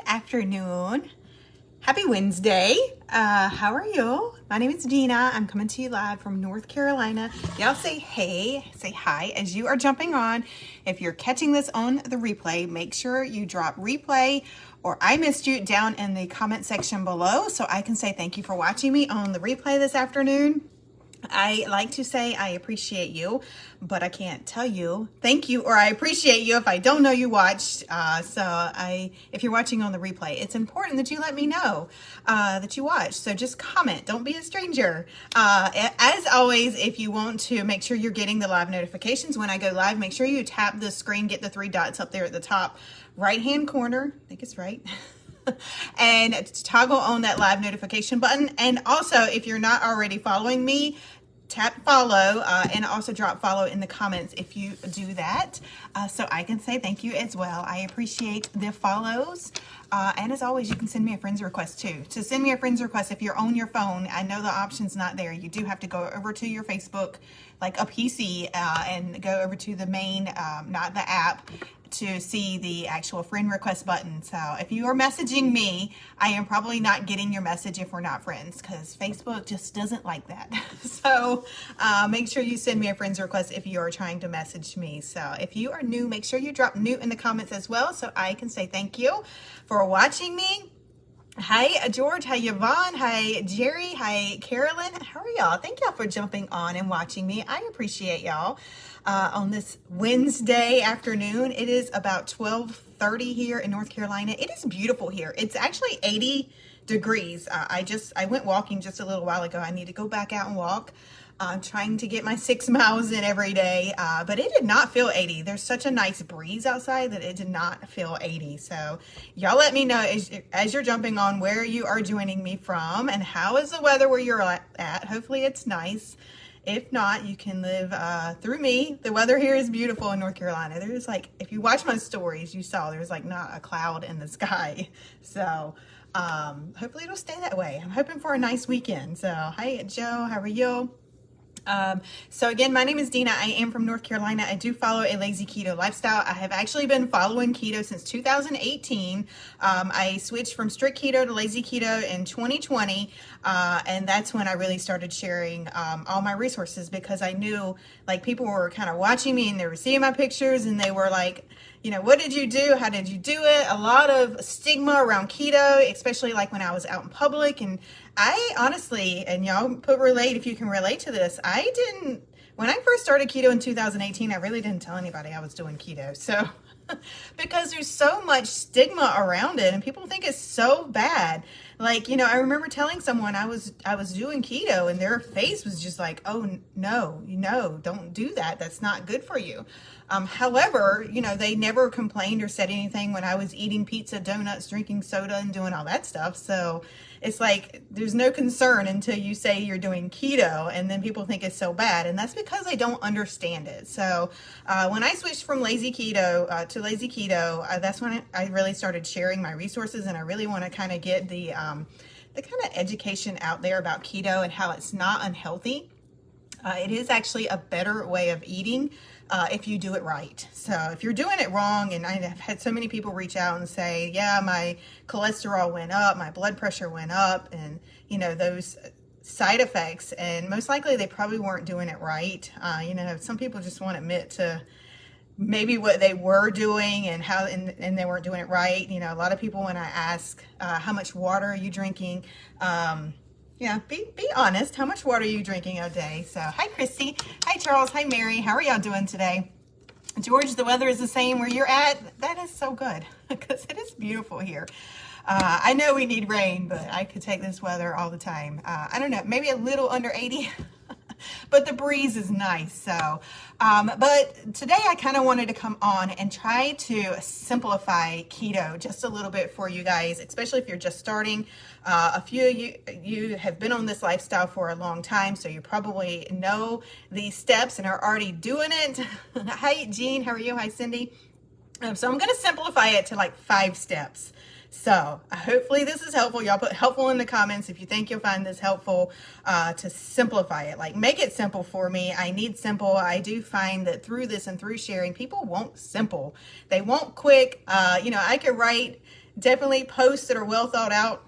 afternoon. Happy Wednesday. How are you? My name is Dina. I'm coming to you live from North Carolina. Y'all say hey, say hi as you are jumping on. If you're catching this on the replay, make sure you drop replay or I missed you down in the comment section below so I can say thank you for watching me on the replay this afternoon. I like to say I appreciate you, but I can't tell you thank you or I appreciate you if I don't know you watched. If you're watching on the replay, it's important that you let me know that you watched. So just comment. Don't be a stranger. As always, if you want to make sure you're getting the live notifications when I go live, make sure you tap the screen, get the three dots up there at the top right-hand corner. I think it's right. And toggle on that live notification button. And also, if you're not already following me, tap follow and also drop follow in the comments if you do that, so I can say thank you as well. I appreciate the follows. And as always, you can send me a friend's request too. To send me a friend's request, if you're on your phone, I know the option's not there. You do have to go over to your Facebook, like a PC, and go over to the main, not the app, to see the actual friend request button. So if you are messaging me, I am probably not getting your message if we're not friends, because Facebook just doesn't like that. So make sure you send me a friend's request if you are trying to message me. So if you are new, make sure you drop new in the comments as well so I can say thank you for watching me. Hi, George. Hi, Yvonne. Hi, Jerry. Hi, Carolyn. How are y'all? Thank y'all for jumping on and watching me. I appreciate y'all on this Wednesday afternoon. It is about 12:30 here in North Carolina. It is beautiful here. It's actually 80 degrees. I went walking just a little while ago. I need to go back out and walk. I'm trying to get my 6 miles in every day, but it did not feel 80. There's such a nice breeze outside that it did not feel 80. So y'all let me know as you're jumping on where you are joining me from and how is the weather where you're at. Hopefully it's nice. If not, you can live through me. The weather here is beautiful in North Carolina. There's like, if you watch my stories, you saw there's like not a cloud in the sky. So hopefully it'll stay that way. I'm hoping for a nice weekend. So hi, Joe. How are you? So again, my name is Dina. I am from North Carolina. I do follow a lazy keto lifestyle. I have actually been following keto since 2018. I switched from strict keto to lazy keto in 2020. And that's when I really started sharing all my resources, because I knew like people were kind of watching me and they were seeing my pictures and they were like, you know, what did you do? How did you do it? A lot of stigma around keto, especially like when I was out in public. And I honestly, and y'all relate if you can relate to this, when I first started keto in 2018, I really didn't tell anybody I was doing keto. So, because there's so much stigma around it and people think it's so bad. Like, you know, I remember telling someone I was doing keto and their face was just like, oh no, don't do that. That's not good for you. However, you know, they never complained or said anything when I was eating pizza, donuts, drinking soda and doing all that stuff. So it's like, there's no concern until you say you're doing keto and then people think it's so bad. And that's because they don't understand it. So when I switched from lazy keto to lazy keto, that's when I really started sharing my resources. And I really want to kind of get the kind of education out there about keto and how it's not unhealthy. It is actually a better way of eating if you do it right. So if you're doing it wrong, and I've had so many people reach out and say, yeah, my cholesterol went up, my blood pressure went up, and you know, those side effects, and most likely they probably weren't doing it right. You know, some people just won't admit to maybe what they were doing and how, and they weren't doing it right. You know, a lot of people, when I ask how much water are you drinking, yeah, be honest. How much water are you drinking a day? So, hi, Christy. Hi, Charles. Hi, Mary. How are y'all doing today? George, the weather is the same where you're at. That is so good because it is beautiful here. I know we need rain, but I could take this weather all the time. I don't know, maybe a little under 80. But the breeze is nice. So, but today I kind of wanted to come on and try to simplify keto just a little bit for you guys, especially if you're just starting. A few of you have been on this lifestyle for a long time, so you probably know these steps and are already doing it. Hi, Jean. How are you? Hi, Cindy. So I'm going to simplify it to like 5 steps. So hopefully this is helpful. Y'all put helpful in the comments if you think you'll find this helpful, to simplify it. Like, make it simple for me. I need simple. I do find that through this and through sharing, people want simple. They want quick. You know, I could write Definitely posts that are well thought out.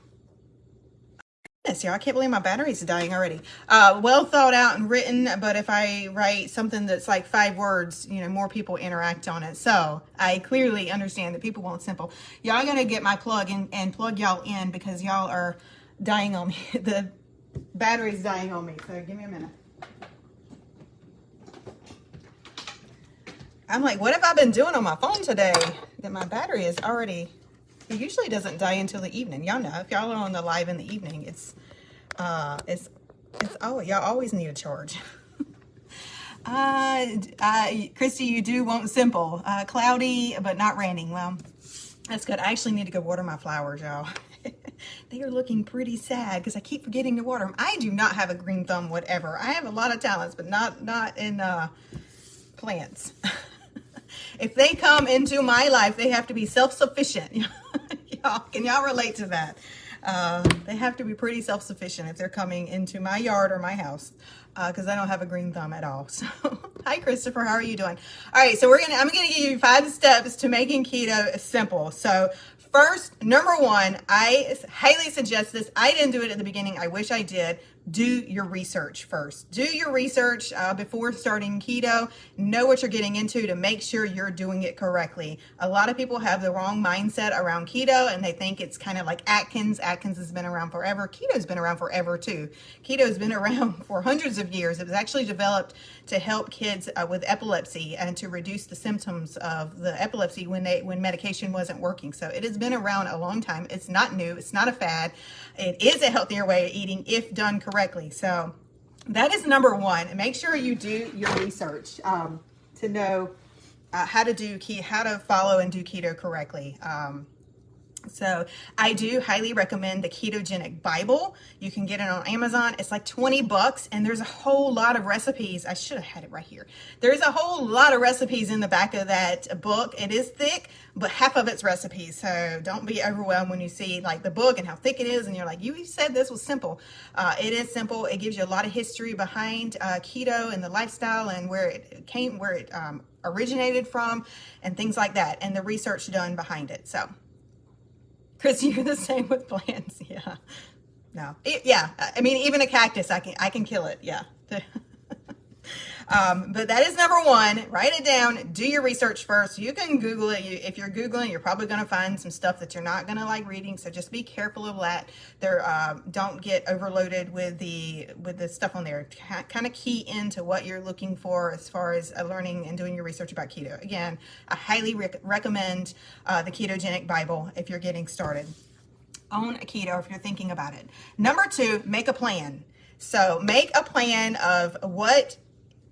Yes, yeah, I can't believe my battery's dying already. Well thought out and written, but if I write something that's like 5 words, more people interact on it. So I clearly understand that people want simple. Y'all gonna get my plug and plug y'all in because y'all are dying on me. The battery's dying on me, so give me a minute. I'm like, what have I been doing on my phone today that my battery is already... It usually doesn't die until the evening. Y'all know, if y'all are on the live in the evening, it's y'all always need a charge. Christy, you do want simple. Cloudy, but not raining. Well, that's good. I actually need to go water my flowers, y'all. They are looking pretty sad because I keep forgetting to water them. I do not have a green thumb, whatever. I have a lot of talents, but not in plants. If they come into my life, they have to be self-sufficient. Can y'all relate to that? They have to be pretty self-sufficient if they're coming into my yard or my house, because I don't have a green thumb at all. So, hi Christopher, how are you doing? All right, so I'm gonna give you 5 steps to making keto simple. So first, number 1, I highly suggest this. I didn't do it at the beginning. I wish I did. Do your research first. Do your research before starting keto. Know what you're getting into to make sure you're doing it correctly. A lot of people have the wrong mindset around keto and they think it's kind of like Atkins. Atkins has been around forever. Keto's been around forever too. Keto's been around for hundreds of years. It was actually developed to help kids with epilepsy and to reduce the symptoms of the epilepsy when medication wasn't working. So it has been around a long time. It's not new. It's not a fad. It is a healthier way of eating if done correctly. So that is number 1. Make sure you do your research to know how to follow and do keto correctly. So I do highly recommend the Ketogenic Bible. You can get it on Amazon. It's like $20 and there's a whole lot of recipes. I should have had it right here. There's a whole lot of recipes in the back of that book. It is thick, but half of it's recipes. So don't be overwhelmed when you see like the book and how thick it is and you're like, you said this was simple. It is simple. It gives you a lot of history behind keto and the lifestyle and where it originated from and things like that and the research done behind it. So Chris, you're the same with plants. Yeah. No. Yeah. I mean, even a cactus, I can kill it. Yeah. But that is number 1. Write it down. Do your research first. You can Google it. If you're Googling, you're probably going to find some stuff that you're not going to like reading. So just be careful of that. Don't get overloaded with the stuff on there. Kind of key into what you're looking for as far as learning and doing your research about keto. Again, I highly recommend the Ketogenic Bible if you're getting started on keto, if you're thinking about it. Number 2, make a plan. So make a plan of what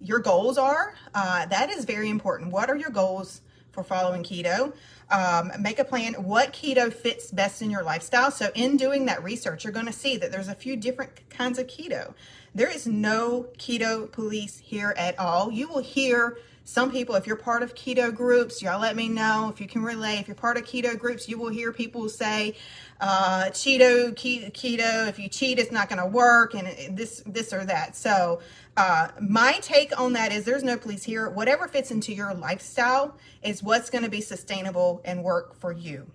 your goals are. That is very important. What are your goals for following keto? Make a plan what keto fits best in your lifestyle. So in doing that research, you're going to see that there's a few different kinds of keto. There is no keto police here at all. You will hear some people, if you're part of keto groups, y'all let me know if you can relate. If you're part of keto groups, you will hear people say, keto, if you cheat, it's not going to work, and this or that. So my take on that is there's no police here. Whatever fits into your lifestyle is what's going to be sustainable and work for you.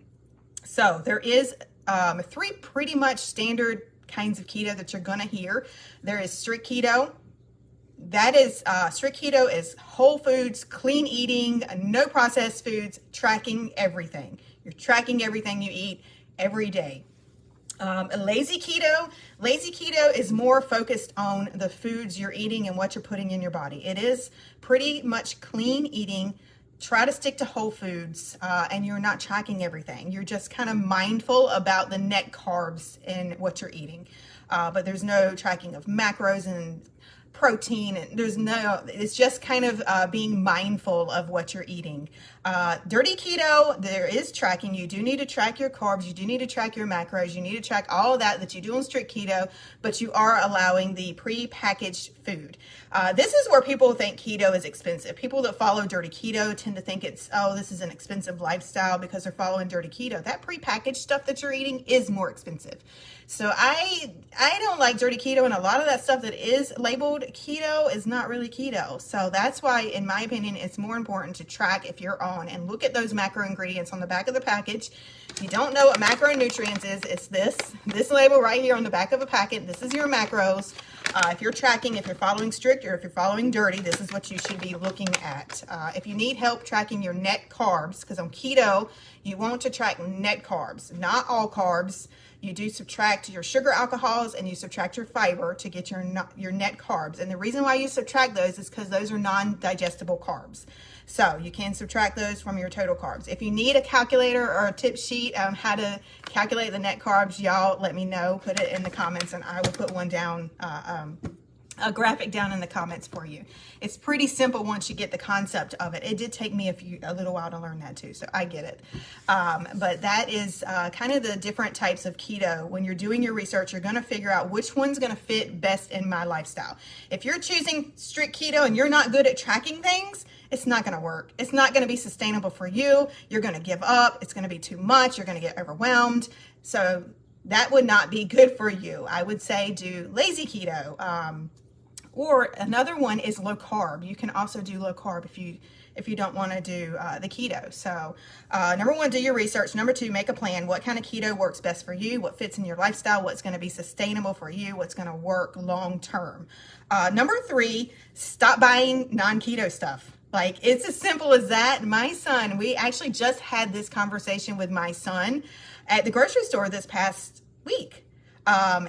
So there is 3 pretty much standard kinds of keto that you're going to hear. There is strict keto. That is strict keto is whole foods, clean eating, no processed foods, tracking everything. You're tracking everything you eat every day. Lazy keto is more focused on the foods you're eating and what you're putting in your body. It is pretty much clean eating. Try to stick to whole foods and you're not tracking everything. You're just kind of mindful about the net carbs in what you're eating. But there's no tracking of macros and protein. It's just kind of being mindful of what you're eating. Dirty keto, there is tracking. You do need to track your carbs. You do need to track your macros. You need to track all of that you do on strict keto, but you are allowing the pre-packaged food. This is where people think keto is expensive. People that follow dirty keto tend to think this is an expensive lifestyle because they're following dirty keto. That pre-packaged stuff that you're eating is more expensive. So I don't like dirty keto, and a lot of that stuff that is labeled keto is not really keto. So that's why, in my opinion, it's more important to track if you're on and look at those macro ingredients on the back of the package. If you don't know what macronutrients is, it's this label right here on the back of a packet. This is your macros. If you're tracking, if you're following strict or if you're following dirty, this is what you should be looking at. If you need help tracking your net carbs, because on keto, you want to track net carbs, not all carbs. You do subtract your sugar alcohols and you subtract your fiber to get your net carbs. And the reason why you subtract those is because those are non-digestible carbs. So you can subtract those from your total carbs. If you need a calculator or a tip sheet on how to calculate the net carbs, y'all let me know. Put it in the comments and I will put one down, a graphic down in the comments for you. It's pretty simple once you get the concept of it. It did take me a little while to learn that too, so I get it. But that is kind of the different types of keto. When you're doing your research, you're going to figure out which one's going to fit best in my lifestyle. If you're choosing strict keto and you're not good at tracking things, it's not going to work. It's not going to be sustainable for you. You're going to give up. It's going to be too much. You're going to get overwhelmed. So that would not be good for you. I would say do lazy keto. Or another one is low carb. You can also do low carb if you don't want to do the keto. So number one, do your research. Number two, make a plan. What kind of keto works best for you? What fits in your lifestyle? What's going to be sustainable for you? What's going to work long term? Number three, stop buying non-keto stuff. Like, it's as simple as that. My son, we actually just had this conversation with my son at the grocery store this past week.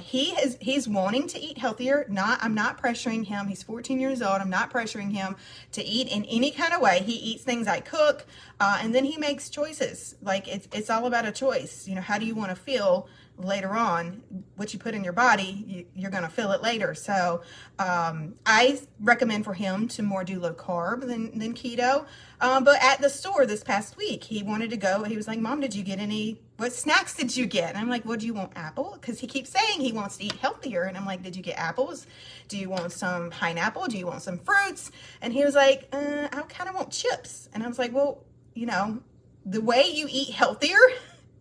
He's wanting to eat healthier. I'm not pressuring him. He's 14 years old. I'm not pressuring him to eat in any kind of way. He eats things I cook, and then he makes choices. Like, it's all about a choice. You know, how do you want to feel later on? What you put in your body, you're going to feel it later. So I recommend for him to more do low carb than keto. But at the store this past week, he wanted to go. He was like, Mom, what snacks did you get? And I'm like, well, do you want apple? Because he keeps saying he wants to eat healthier. And I'm like, did you get apples? Do you want some pineapple? Do you want some fruits? And he was like, I kind of want chips. And I was like, well, you know, the way you eat healthier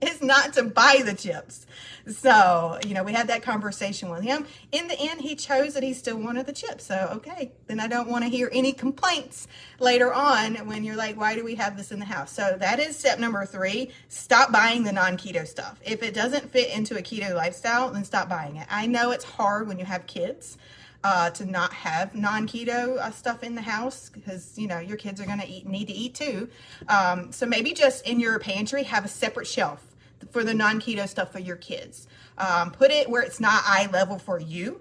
is not to buy the chips. So, you know, we had that conversation with him. In the end, he chose that he still wanted the chips. So, okay, then I don't want to hear any complaints later on when you're like, why do we have this in the house? So that is step number three. Stop buying the non-keto stuff. If it doesn't fit into a keto lifestyle, then stop buying it. I know it's hard when you have kids to not have non-keto stuff in the house because, you know, your kids are going to need to eat too. So maybe just in your pantry, have a separate shelf for the non-keto stuff for your kids. Put it where it's not eye level for you.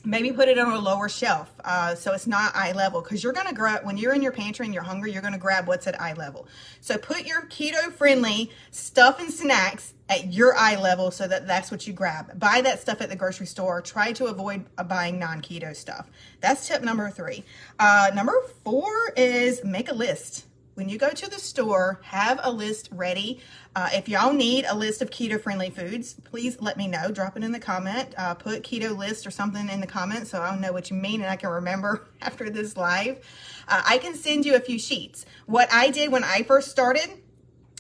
Maybe put it on a lower shelf so it's not eye level, because you're going to grab, when you're in your pantry and you're hungry, you're going to grab what's at eye level. So put your keto friendly stuff and snacks at your eye level so that's what you grab. Buy that stuff at the grocery store. Try to avoid buying non-keto stuff. That's tip number three. Number four is make a list. When you go to the store, have a list ready. If y'all need a list of keto-friendly foods, please let me know. Drop it in the comment. Put keto list or something in the comments so I'll know what you mean and I can remember after this live. I can send you a few sheets. What I did when I first started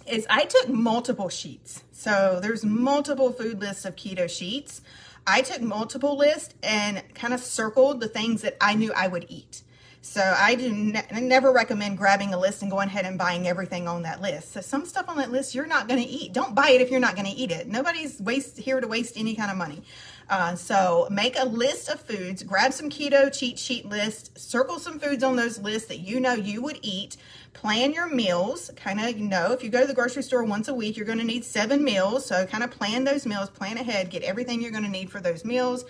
is I took multiple sheets. So there's multiple food lists of keto sheets. I took multiple lists and kind of circled the things that I knew I would eat. So I never recommend grabbing a list and going ahead and buying everything on that list. So some stuff on that list you're not going to eat. Don't buy it if you're not going to eat it. Nobody's here to waste any kind of money. So make a list of foods, grab some keto cheat sheet lists, circle some foods on those lists that you know you would eat, plan your meals, kind of, you know, if you go to the grocery store once a week, you're going to need 7 meals. So kind of plan those meals, plan ahead, get everything you're going to need for those meals.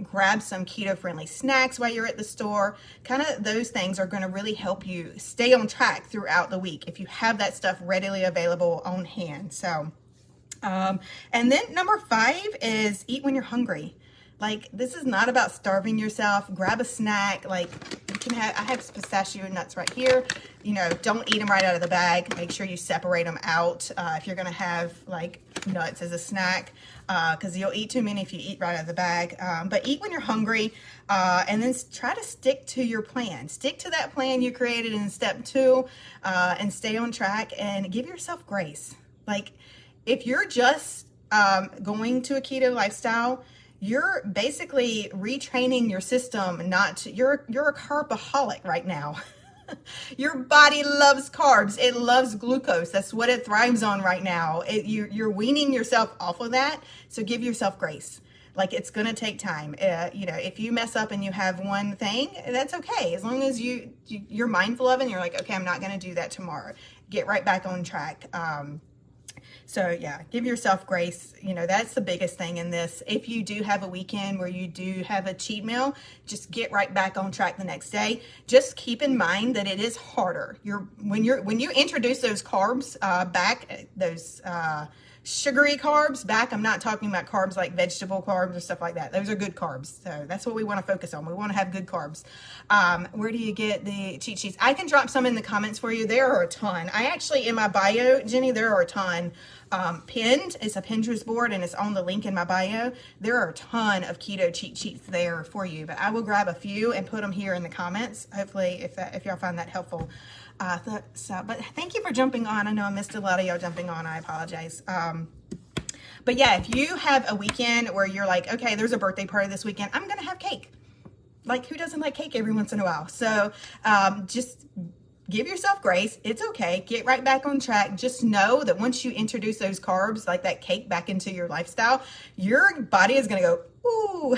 Grab some keto-friendly snacks while you're at the store. Kind of those things are going to really help you stay on track throughout the week if you have that stuff readily available on hand. So, and then number 5 is eat when you're hungry. Like, this is not about starving yourself. Grab a snack. Like, you can have, I have pistachio nuts right here. You know, don't eat them right out of the bag. Make sure you separate them out if you're going to have, like, nuts as a snack, because you'll eat too many if you eat right out of the bag. But eat when you're hungry, and then try to stick to your plan. Stick to that plan you created in step 2, and stay on track and give yourself grace. Like, if you're just going to a keto lifestyle, you're basically retraining your system not to, you're a carbaholic right now. Your body loves carbs. It loves glucose. That's what it thrives on right now. You're weaning yourself off of that. So give yourself grace. Like, it's going to take time. If you mess up and you have one thing, that's okay. As long as you're mindful of it and you're like, okay, I'm not going to do that tomorrow. Get right back on track. So yeah, give yourself grace. That's the biggest thing in this. If you do have a weekend where you do have a cheat meal, just get right back on track the next day. Just keep in mind that it is harder. When you introduce those carbs back, those sugary carbs back, I'm not talking about carbs like vegetable carbs or stuff like that. Those are good carbs. So that's what we want to focus on. We want to have good carbs. Where do you get the cheat sheets? I can drop some in the comments for you. There are a ton. I actually, in my bio, Jenny, there are a ton pinned. It's a Pinterest board and it's on the link in my bio. There are a ton of keto cheat sheets there for you, but I will grab a few and put them here in the comments. Hopefully if y'all find that helpful. But thank you for jumping on. I know I missed a lot of y'all jumping on. I apologize. But yeah, if you have a weekend where you're like, okay, there's a birthday party this weekend, I'm going to have cake. Like, who doesn't like cake every once in a while? So just give yourself grace. It's okay. Get right back on track. Just know that once you introduce those carbs, like that cake, back into your lifestyle, your body is going to go, ooh,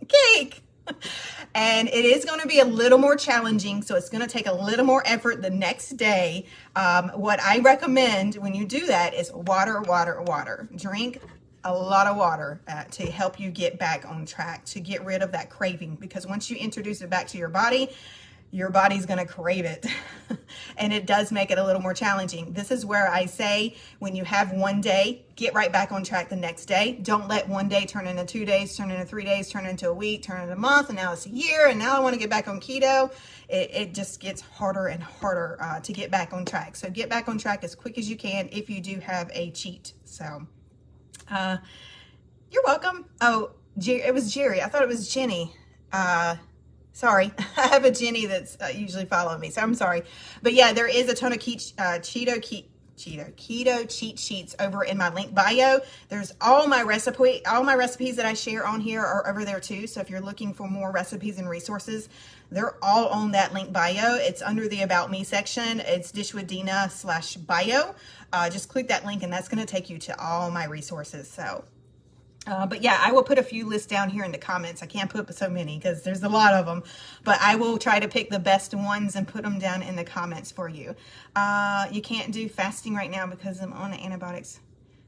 cake. And it is going to be a little more challenging, so it's going to take a little more effort the next day. What I recommend when you do that is water, water, water. Drink a lot of water to help you get back on track, to get rid of that craving, because once you introduce it back to your body's going to crave it. And it does make it a little more challenging. This is where I say, when you have one day, get right back on track the next day. Don't let one day turn into 2 days, turn into 3 days, turn into a week, turn into a month, and now it's a year, and now I want to get back on keto. It just gets harder and harder to get back on track. So get back on track as quick as you can if you do have a cheat. So you're welcome. Oh, it was Jerry. I thought it was Jenny. Sorry, I have a Jenny that's usually following me, so I'm sorry. But yeah, there is a ton of keto cheat sheets over in my link bio. There's all my recipes that I share on here are over there too. So if you're looking for more recipes and resources, they're all on that link bio. It's under the About Me section. It's dishwithdina/bio. Just click that link and that's going to take you to all my resources. So. But yeah, I will put a few lists down here in the comments. I can't put so many because there's a lot of them, but I will try to pick the best ones and put them down in the comments for you. You can't do fasting right now because I'm on antibiotics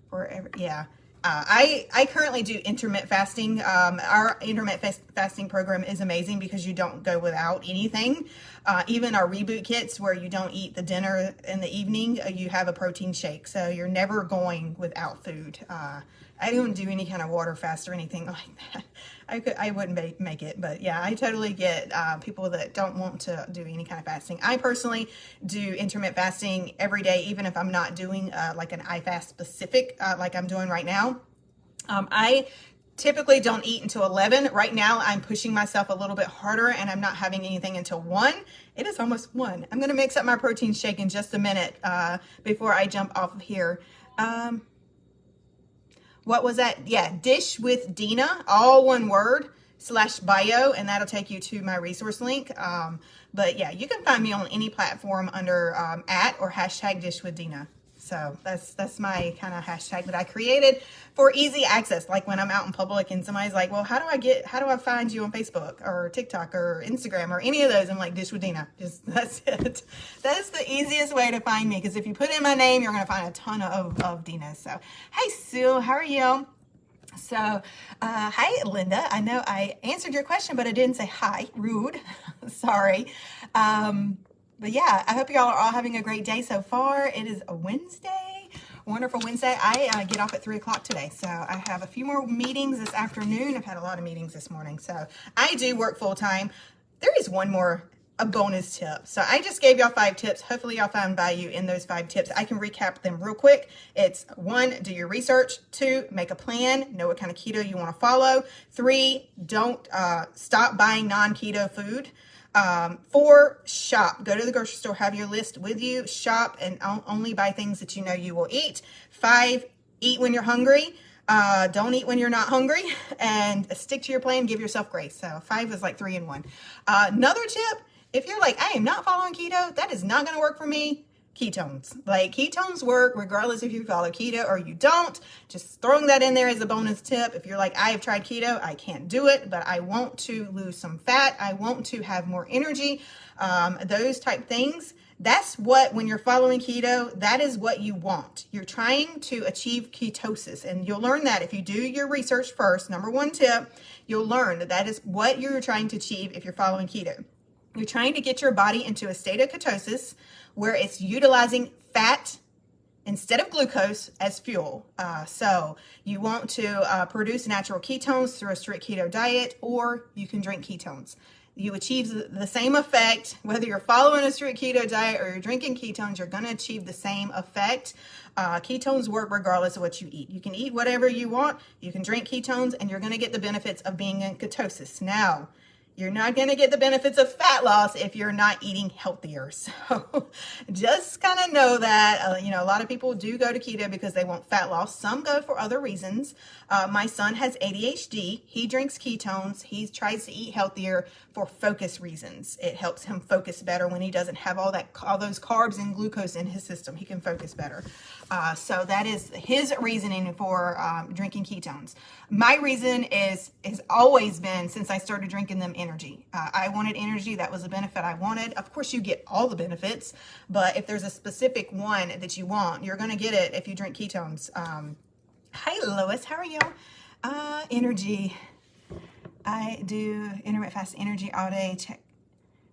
forever. Yeah. I currently do intermittent fasting. Our intermittent fasting program is amazing because you don't go without anything. Even our reboot kits where you don't eat the dinner in the evening, you have a protein shake. So you're never going without food. I don't do any kind of water fast or anything like that. I wouldn't make it, but yeah, I totally get people that don't want to do any kind of fasting. I personally do intermittent fasting every day, even if I'm not doing like an iFast specific like I'm doing right now. I typically don't eat until 11. Right now, I'm pushing myself a little bit harder and I'm not having anything until 1. It is almost 1. I'm going to mix up my protein shake in just a minute before I jump off of here. What was that? Yeah, Dish with Dina, all one word, /bio, and that'll take you to my resource link. But yeah, you can find me on any platform under @ or #DishWithDina. So that's my kind of hashtag that I created for easy access. Like when I'm out in public and somebody's like, well, how do I find you on Facebook or TikTok or Instagram or any of those? I'm like, Dish with Dina. That's it. That's the easiest way to find me. Because if you put in my name, you're going to find a ton of Dina. So, hey, Sue, how are you? So, hi, Linda. I know I answered your question, but I didn't say hi. Rude. Sorry. But yeah, I hope y'all are all having a great day so far. It is a Wednesday, wonderful Wednesday. I get off at 3 o'clock today, so I have a few more meetings this afternoon. I've had a lot of meetings this morning, so I do work full time. There is one more, a bonus tip. So I just gave y'all 5 tips. Hopefully y'all found value in those 5 tips. I can recap them real quick. It's 1, do your research. 2, make a plan. Know what kind of keto you want to follow. 3, don't stop buying non-keto food. 4, shop. Go to the grocery store, have your list with you, shop, and only buy things that you know you will eat. 5, eat when you're hungry. Don't eat when you're not hungry, and stick to your plan. Give yourself grace. So 5 is like 3 in 1. Another tip, if you're like, I am not following keto, that is not going to work for me. Ketones. Like, ketones work regardless if you follow keto or you don't. Just throwing that in there as a bonus tip. If you're like, I have tried keto, I can't do it, but I want to lose some fat, I want to have more energy, those type things. That's what, when you're following keto, that is what you want. You're trying to achieve ketosis, and you'll learn that if you do your research first. Number 1 tip, you'll learn that that is what you're trying to achieve if you're following keto. You're trying to get your body into a state of ketosis where it's utilizing fat instead of glucose as fuel. So you want to produce natural ketones through a strict keto diet, or you can drink ketones. You achieve the same effect, whether you're following a strict keto diet or you're drinking ketones, you're going to achieve the same effect. Ketones work regardless of what you eat. You can eat whatever you want, you can drink ketones, and you're going to get the benefits of being in ketosis. Now, you're not going to get the benefits of fat loss if you're not eating healthier. So just kind of know that, a lot of people do go to keto because they want fat loss. Some go for other reasons. My son has ADHD. He drinks ketones. He tries to eat healthier for focus reasons. It helps him focus better when he doesn't have all those carbs and glucose in his system. He can focus better. So that is his reasoning for drinking ketones. My reason has always been, since I started drinking them, energy. I wanted energy. That was a benefit I wanted. Of course, you get all the benefits, but if there's a specific one that you want, you're going to get it if you drink ketones. Hi, Lois. How are you? Energy. I do intermittent fast energy all day. Check.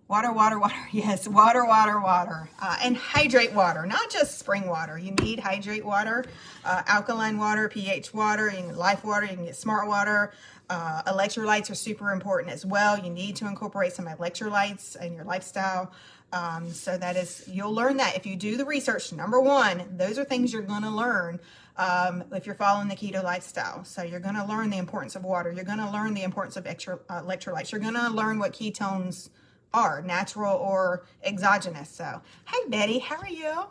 Water, water, water. Yes, water, water, water. And hydrate water, not just spring water. You need hydrate water, alkaline water, pH water, you can get life water, you can get smart water. Electrolytes are super important as well. You need to incorporate some electrolytes in your lifestyle. So that is, you'll learn that if you do the research. Number 1, those are things you're going to learn if you're following the keto lifestyle. So you're going to learn the importance of water. You're going to learn the importance of electrolytes. You're going to learn what ketones are, natural or exogenous. So, hey Betty, how are you?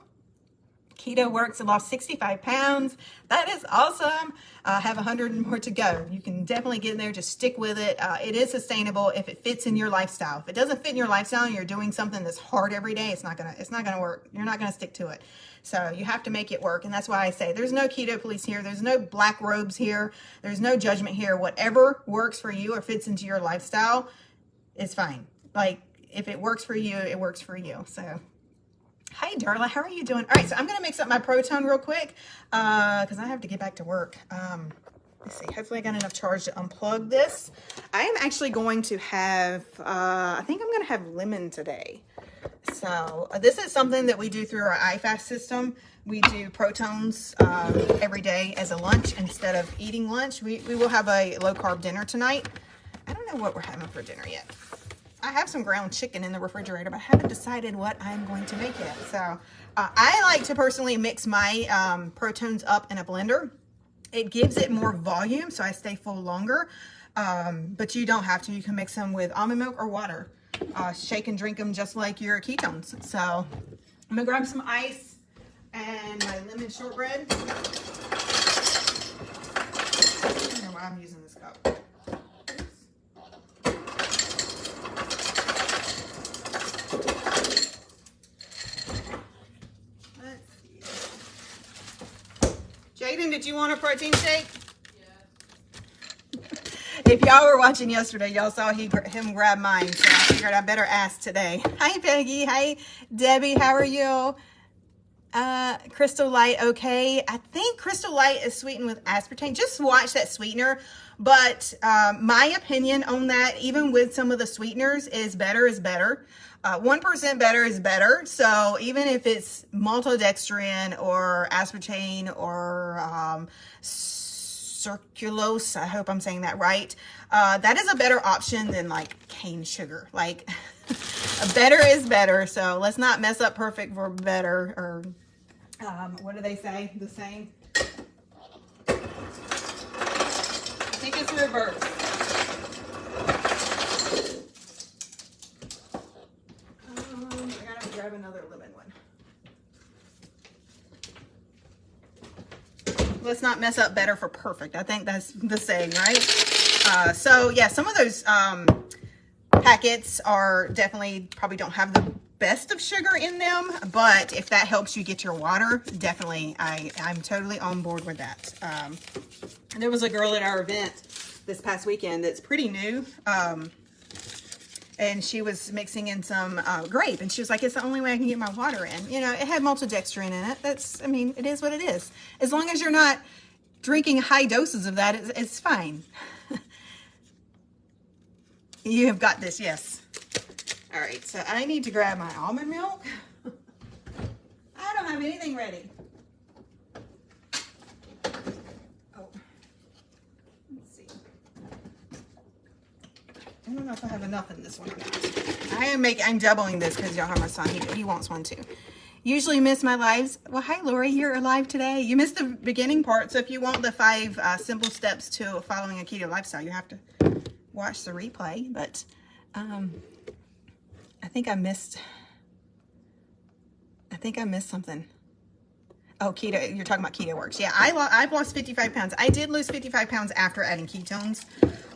Keto works. I lost 65 pounds. That is awesome. I have 100 more to go. You can definitely get in there. Just stick with it. It is sustainable if it fits in your lifestyle. If it doesn't fit in your lifestyle and you're doing something that's hard every day, it's not gonna work. You're not gonna stick to it. So you have to make it work. And that's why I say there's no keto police here. There's no black robes here. There's no judgment here. Whatever works for you or fits into your lifestyle is fine. Like, if it works for you, it works for you. So, hi, Darla, how are you doing? All right, so I'm going to mix up my Proton real quick because I have to get back to work. Let's see. Hopefully I got enough charge to unplug this. I am actually going to have, I think I'm going to have lemon today. So this is something that we do through our iFast system. We do Protons every day as a lunch instead of eating lunch. We will have a low-carb dinner tonight. I don't know what we're having for dinner yet. I have some ground chicken in the refrigerator, but I haven't decided what I'm going to make yet. So I like to personally mix my Protons up in a blender. It gives it more volume, so I stay full longer. But you don't have to. You can mix them with almond milk or water. Shake and drink them just like your ketones. So I'm going to grab some ice and my lemon shortbread. I don't know why I'm using this cup. Jaden, did you want a protein shake? Yeah. If y'all were watching yesterday, y'all saw him grab mine, so I figured I better ask today. Hi, Peggy. Hi, Debbie. How are you? Crystal Light, okay. I think Crystal Light is sweetened with aspartame. Just watch that sweetener. But my opinion on that, even with some of the sweeteners, is better is better. 1% better is better. So even if it's maltodextrin or aspartame or circulose, I hope I'm saying that right, that is a better option than like cane sugar. Like better is better. So let's not mess up perfect for better, or what do they say? The same. I think it's reverse. I gotta grab another lemon one. let's not mess up better for perfect. I think that's the saying, right? So yeah, some of those packets are definitely probably don't have the best of sugar in them, but if that helps you get your water, definitely I'm totally on board with that. There was a girl at our event this past weekend that's pretty new, and she was mixing in some grape, and she was like, it's the only way I can get my water in. You know, it had maltodextrin in it. That's, I mean, it is what it is. As long as you're not drinking high doses of that, it's fine. You have got this, yes. All right, so I need to grab my almond milk. I don't have anything ready. Oh, let's see. I don't know if I have enough in this one or not. I'm doubling this because y'all have my son. He wants one too. Usually miss my lives. Well, hi Lori, you're alive today. You missed the beginning part, so if you want the 5 simple steps to following a keto lifestyle, you have to watch the replay. But I think I missed something. Oh, keto, you're talking about Keto Works. Yeah, I've lost 55 pounds. I did lose 55 pounds after adding ketones.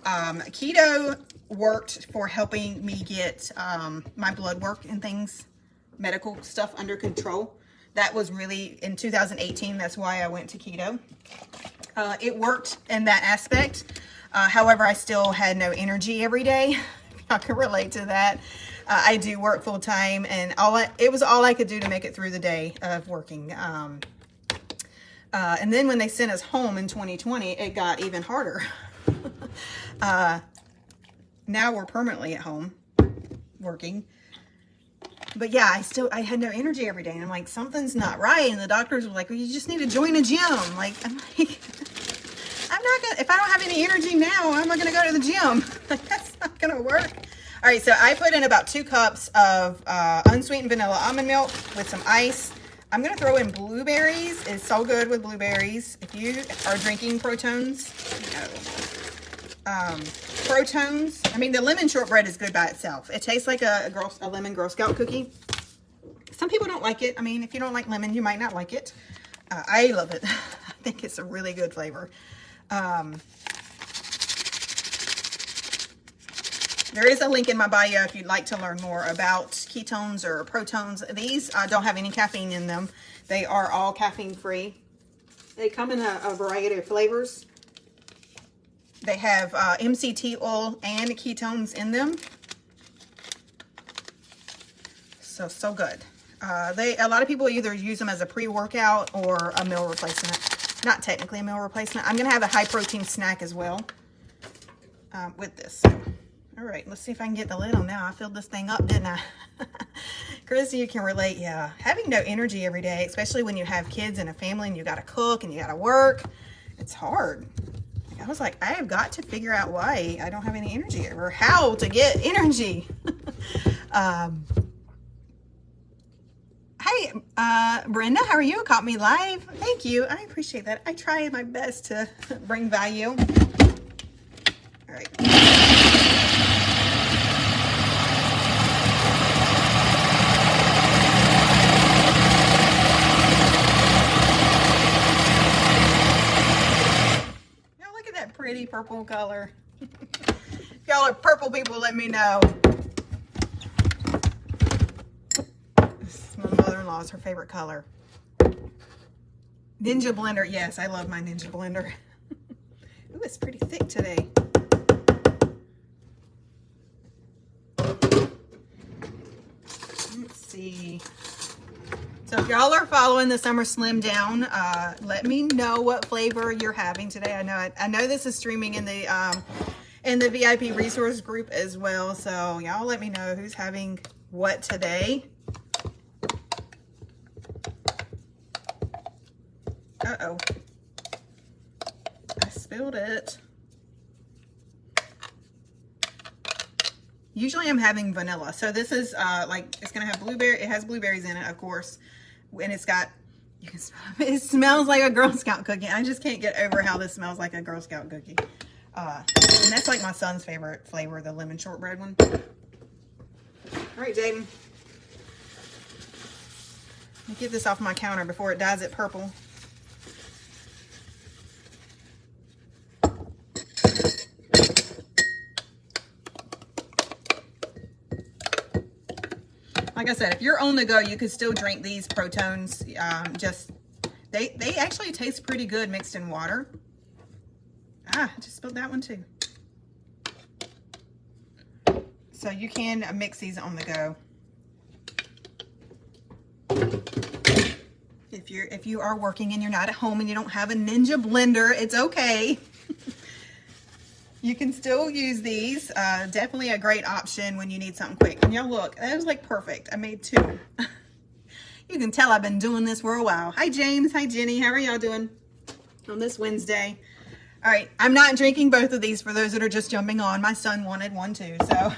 Keto worked for helping me get my blood work and things, medical stuff under control. That was really in 2018. That's why I went to keto. It worked in that aspect. However, I still had no energy every day. I can relate to that. I do work full time, and it was all I could do to make it through the day of working. And then when they sent us home in 2020, it got even harder. Now we're permanently at home working. But yeah, I had no energy every day, and I'm like, something's not right. And the doctors were like, well, you just need to join a gym. I'm like, I'm not gonna, if I don't have any energy now, how am I gonna go to the gym? Like, that's not gonna work. All right, so I put in about 2 cups of unsweetened vanilla almond milk with some ice. I'm gonna throw in blueberries. It's so good with blueberries. If you are drinking Protones, Protones, I mean, the lemon shortbread is good by itself. It tastes like a lemon Girl Scout cookie. Some people don't like it. I mean, if you don't like lemon, you might not like it. I love it. I think it's a really good flavor. There is a link in my bio if you'd like to learn more about ketones or Protones. These don't have any caffeine in them. They are all caffeine free. They come in a variety of flavors. They have MCT oil and ketones in them. So good. A lot of people either use them as a pre-workout or a meal replacement. Not technically a meal replacement. I'm going to have a high protein snack as well with this. All right, let's see if I can get the lid on now. I filled this thing up, didn't I? Chrissy, you can relate. Yeah, having no energy every day, especially when you have kids and a family and you got to cook and you got to work, it's hard. I was like, I have got to figure out why I don't have any energy or how to get energy. Hi, Brenda, how are you? Caught me live. Thank you. I appreciate that. I try my best to bring value. All right. Pretty purple color. If y'all are purple people, let me know. This is my mother-in-law's, her favorite color. Ninja blender. Yes, I love my Ninja blender. Ooh, it's pretty thick today. Let's see. So if y'all are following the Summer Slim Down, let me know what flavor you're having today. I know this is streaming in the VIP resource group as well. So y'all let me know who's having what today. Uh-oh. I spilled it. Usually I'm having vanilla. So this is it's gonna have blueberry. It has blueberries in it, of course. And it's got, you can smell it. It smells like a Girl Scout cookie. I just can't get over how this smells like a Girl Scout cookie. And that's like my son's favorite flavor, the lemon shortbread one. All right, Jaden. Let me get this off my counter before it dyes it purple. Like I said, if you're on the go, you could still drink these Protones. They actually taste pretty good mixed in water. I just spilled that one too. So you can mix these on the go. If you are working and you're not at home and you don't have a Ninja blender, it's okay. You can still use these. Definitely a great option when you need something quick. And y'all look, that was like perfect. I made 2. You can tell I've been doing this for a while. Hi James, hi Jenny, how are y'all doing on this Wednesday? All right, I'm not drinking both of these for those that are just jumping on. My son wanted one too, so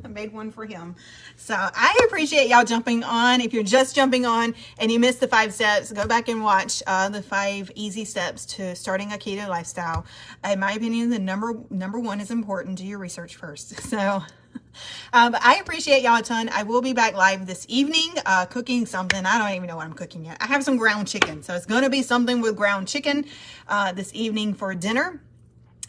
I made one for him. So I appreciate y'all jumping on. If you're just jumping on and you missed the 5 steps, go back and watch the 5 easy steps to starting a keto lifestyle. In my opinion, the number 1 is important. Do your research first. So but I appreciate y'all a ton. I will be back live this evening cooking something. I don't even know what I'm cooking yet. I have some ground chicken, so it's going to be something with ground chicken this evening for dinner.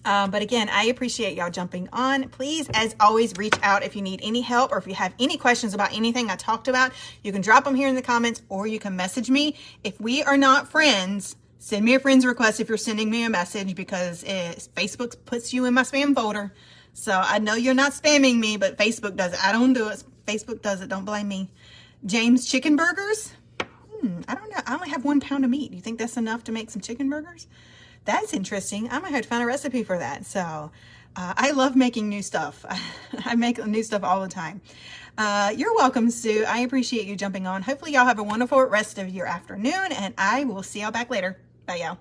But again, I appreciate y'all jumping on. Please, as always, reach out if you need any help or if you have any questions about anything I talked about. You can drop them here in the comments or you can message me. If we are not friends, send me a friend's request if you're sending me a message, because Facebook puts you in my spam folder. So I know you're not spamming me, but Facebook does it. I don't do it. Facebook does it. Don't blame me. James, chicken burgers? I don't know. I only have 1 pound of meat. Do you think that's enough to make some chicken burgers? That's interesting. I might have to find a recipe for that. So I love making new stuff. I make new stuff all the time. You're welcome, Sue. I appreciate you jumping on. Hopefully y'all have a wonderful rest of your afternoon, and I will see y'all back later. Bye, y'all.